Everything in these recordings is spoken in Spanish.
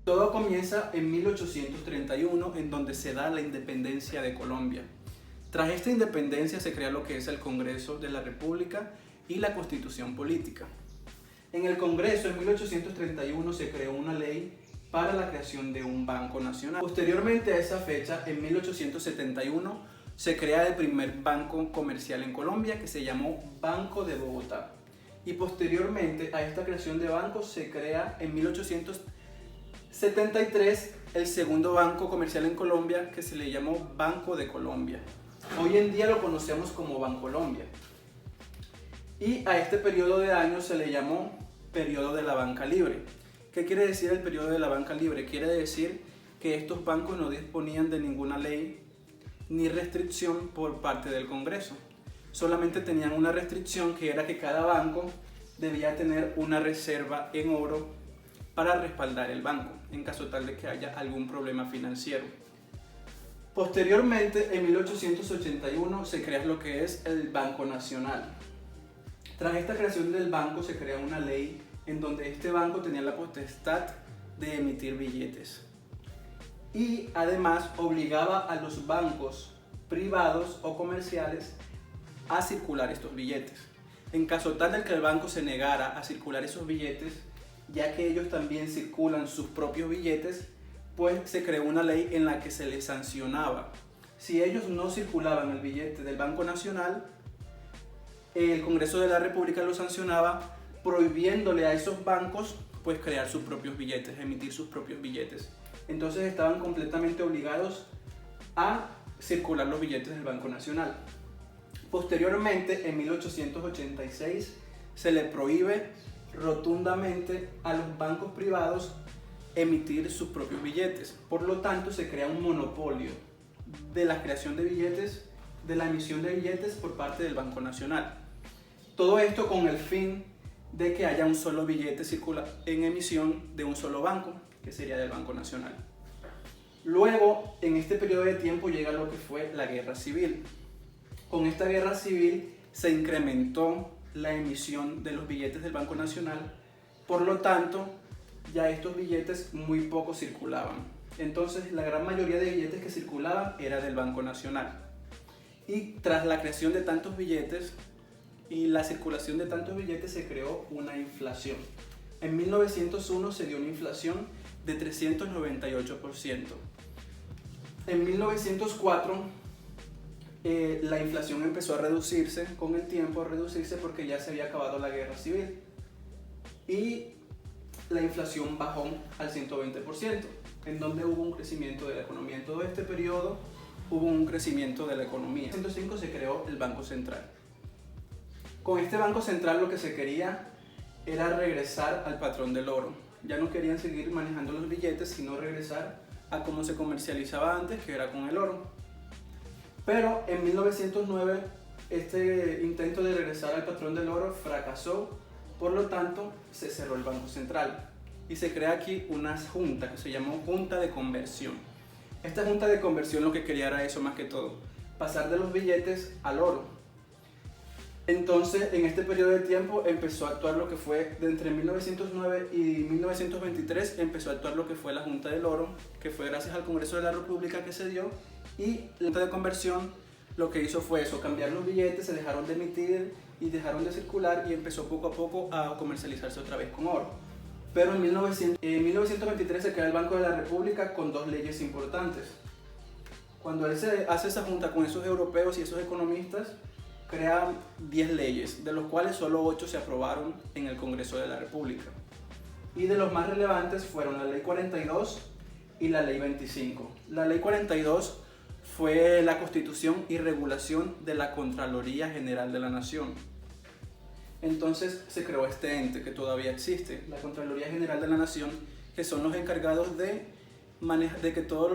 Todo comienza en 1831, en donde se da la independencia de Colombia. Tras esta independencia se crea lo que es el Congreso de la República y la Constitución Política. En el Congreso, en 1831, se creó una ley para la creación de un Banco Nacional. Posteriormente a esa fecha, en 1871, se crea el primer banco comercial en Colombia, que se llamó Banco de Bogotá. Y posteriormente a esta creación de bancos se crea en 1873 el segundo banco comercial en Colombia, que se le llamó Banco de Colombia. Hoy en día lo conocemos como Bancolombia. Y a este periodo de años se le llamó periodo de la banca libre. ¿Qué quiere decir el periodo de la banca libre? Quiere decir que estos bancos no disponían de ninguna ley ni restricción por parte del Congreso. Solamente tenían una restricción, que era que cada banco debía tener una reserva en oro para respaldar el banco en caso tal de que haya algún problema financiero. Posteriormente, en 1881 se crea lo que es el Banco Nacional. Tras esta creación del banco se crea una ley en donde este banco tenía la potestad de emitir billetes y además obligaba a los bancos privados o comerciales a circular estos billetes. En caso tal de que el banco se negara a circular esos billetes, ya que ellos también circulan sus propios billetes, pues se creó una ley en la que se les sancionaba. Si ellos no circulaban el billete del Banco Nacional, el Congreso de la República lo sancionaba, prohibiéndole a esos bancos pues crear sus propios billetes, emitir sus propios billetes. Entonces estaban completamente obligados a circular los billetes del Banco Nacional. Posteriormente, en 1886, se le prohíbe rotundamente a los bancos privados emitir sus propios billetes. Por lo tanto, se crea un monopolio de la creación de billetes, de la emisión de billetes por parte del Banco Nacional. Todo esto con el fin de que haya un solo billete en emisión de un solo banco, que sería del Banco Nacional. Luego, en este periodo de tiempo llega lo que fue la Guerra Civil. Con esta Guerra Civil se incrementó la emisión de los billetes del Banco Nacional, por lo tanto, ya estos billetes muy poco circulaban. Entonces, la gran mayoría de billetes que circulaban era del Banco Nacional. Y tras la creación de tantos billetes y la circulación de tantos billetes, se creó una inflación. En 1901 se dio una inflación de 398%. En 1904 la inflación empezó a reducirse con el tiempo, porque ya se había acabado la Guerra Civil y la inflación bajó al 120%, en donde hubo un crecimiento de la economía. En todo este periodo hubo un crecimiento de la economía. En 1905 se creó el Banco Central. Con este Banco Central lo que se quería era regresar al patrón del oro. Ya no querían seguir manejando los billetes, sino regresar a cómo se comercializaba antes, que era con el oro. Pero en 1909 este intento de regresar al patrón del oro fracasó, por lo tanto se cerró el Banco Central y se crea aquí una junta que se llamó Junta de Conversión. Esta Junta de Conversión lo que quería era eso más que todo, pasar de los billetes al oro. Entonces, en este periodo de tiempo empezó a actuar lo que fue, de entre 1909 y 1923, empezó a actuar lo que fue la Junta del Oro, que fue gracias al Congreso de la República que se dio, y la Junta de Conversión lo que hizo fue eso, cambiar los billetes, se dejaron de emitir y dejaron de circular y empezó poco a poco a comercializarse otra vez con oro. Pero en 1923 se crea el Banco de la República con dos leyes importantes. Cuando él se hace esa junta con esos europeos y esos economistas, crea 10 leyes, de los cuales solo 8 se aprobaron en el Congreso de la República. Y de los más relevantes fueron la Ley 42 y la Ley 25. La Ley 42 fue la constitución y regulación de la Contraloría General de la Nación. Entonces se creó este ente que todavía existe, la Contraloría General de la Nación, que son los encargados de que todo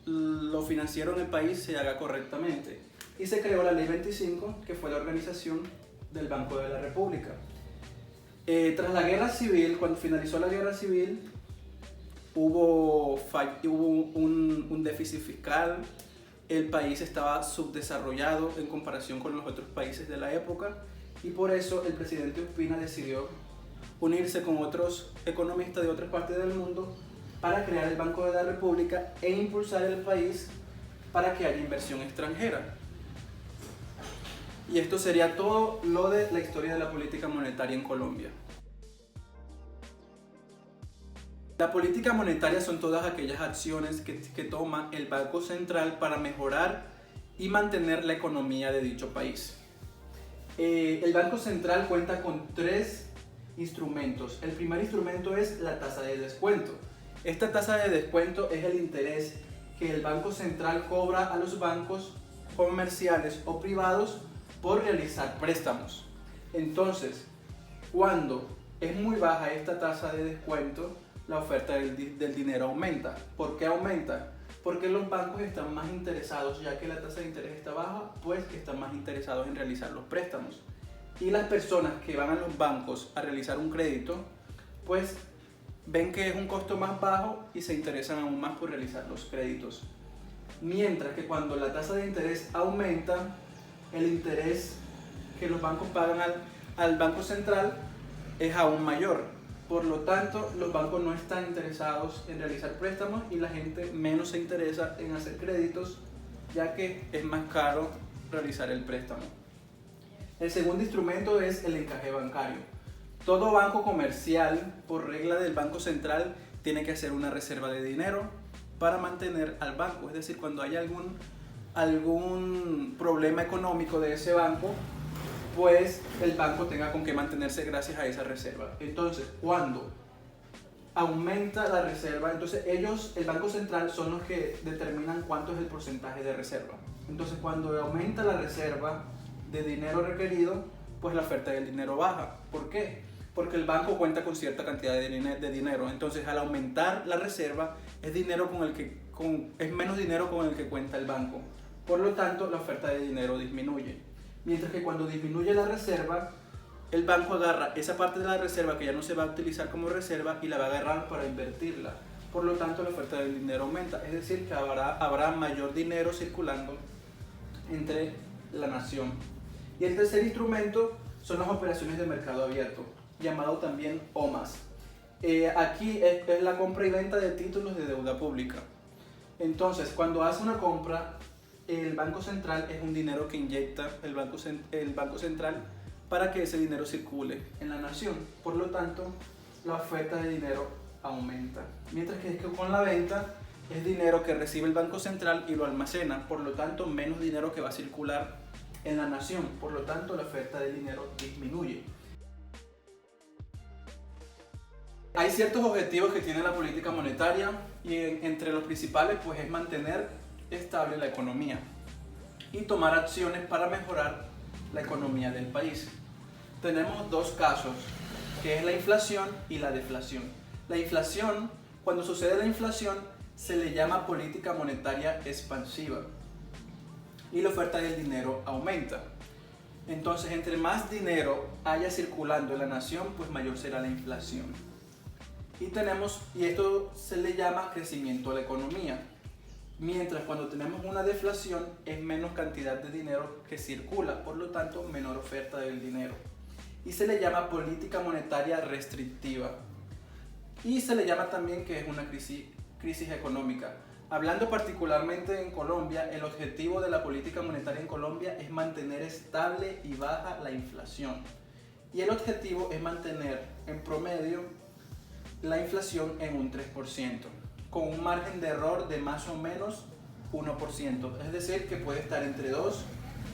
lo financiero en el país se haga correctamente. Y se creó la Ley 25, que fue la organización del Banco de la República. Tras la Guerra Civil, cuando finalizó la Guerra Civil, hubo un déficit fiscal, el país estaba subdesarrollado en comparación con los otros países de la época, y por eso el presidente Ospina decidió unirse con otros economistas de otras partes del mundo para crear el Banco de la República e impulsar el país para que haya inversión extranjera. Y esto sería todo lo de la historia de la política monetaria en Colombia. La política monetaria son todas aquellas acciones que toma el Banco Central para mejorar y mantener la economía de dicho país. El Banco Central cuenta con 3 instrumentos. El primer instrumento es la tasa de descuento. Esta tasa de descuento es el interés que el Banco Central cobra a los bancos comerciales o privados por realizar préstamos. Entonces, cuando es muy baja esta tasa de descuento, la oferta del dinero aumenta. ¿Por qué aumenta? Porque los bancos están más interesados, ya que la tasa de interés está baja, pues están más interesados en realizar los préstamos. Y las personas que van a los bancos a realizar un crédito, pues ven que es un costo más bajo y se interesan aún más por realizar los créditos. Mientras que cuando la tasa de interés aumenta, el interés que los bancos pagan al Banco Central es aún mayor. Por lo tanto, los bancos no están interesados en realizar préstamos y la gente menos se interesa en hacer créditos, ya que es más caro realizar el préstamo. El segundo instrumento es el encaje bancario. Todo banco comercial, por regla del Banco Central, tiene que hacer una reserva de dinero para mantener al banco. Es decir, cuando hay algún problema económico de ese banco, pues el banco tenga con qué mantenerse gracias a esa reserva. Entonces, cuando aumenta la reserva, entonces el Banco Central son los que determinan cuánto es el porcentaje de reserva. Entonces, cuando aumenta la reserva de dinero requerido, pues la oferta del dinero baja. ¿Por qué? Porque el banco cuenta con cierta cantidad de dinero. Entonces, al aumentar la reserva, es menos dinero con el que cuenta el banco. Por lo tanto, la oferta de dinero disminuye. Mientras que cuando disminuye la reserva, el banco agarra esa parte de la reserva que ya no se va a utilizar como reserva y la va a agarrar para invertirla. Por lo tanto, la oferta del dinero aumenta. Es decir, que habrá mayor dinero circulando entre la nación. Y el tercer instrumento son las operaciones de mercado abierto, llamado también OMAS. Aquí es la compra y venta de títulos de deuda pública. Entonces, cuando hace una compra, el Banco Central es un dinero que inyecta el Banco Central para que ese dinero circule en la nación. Por lo tanto, la oferta de dinero aumenta. Mientras que con la venta es dinero que recibe el Banco Central y lo almacena. Por lo tanto, menos dinero que va a circular en la nación. Por lo tanto, la oferta de dinero disminuye. Hay ciertos objetivos que tiene la política monetaria y entre los principales pues es mantener estable la economía y tomar acciones para mejorar la economía del país. Tenemos 2 casos, que es la inflación y la deflación. La inflación, cuando sucede la inflación, se le llama política monetaria expansiva y la oferta del dinero aumenta. Entonces, entre más dinero haya circulando en la nación, pues mayor será la inflación. Y esto se le llama crecimiento a la economía. Mientras cuando tenemos una deflación es menos cantidad de dinero que circula, por lo tanto menor oferta del dinero. Y se le llama política monetaria restrictiva. Y se le llama también que es una crisis económica. Hablando particularmente en Colombia, el objetivo de la política monetaria en Colombia es mantener estable y baja la inflación. Y el objetivo es mantener en promedio la inflación en un 3%. Con un margen de error de más o menos 1%, es decir, que puede estar entre 2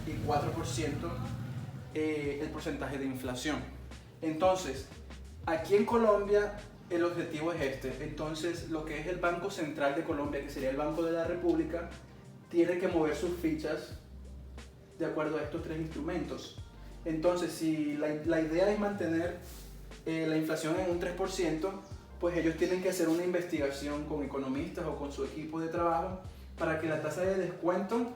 y 4% el porcentaje de inflación. Entonces, aquí en Colombia el objetivo es este. Entonces, lo que es el Banco Central de Colombia, que sería el Banco de la República, tiene que mover sus fichas de acuerdo a estos 3 instrumentos. Entonces, si la idea es mantener la inflación en un 3%, pues ellos tienen que hacer una investigación con economistas o con su equipo de trabajo para que la tasa de descuento,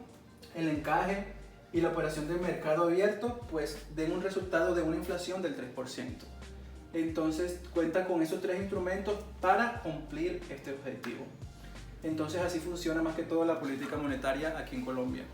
el encaje y la operación de mercado abierto pues den un resultado de una inflación del 3%. Entonces cuenta con esos 3 instrumentos para cumplir este objetivo. Entonces así funciona más que todo la política monetaria aquí en Colombia.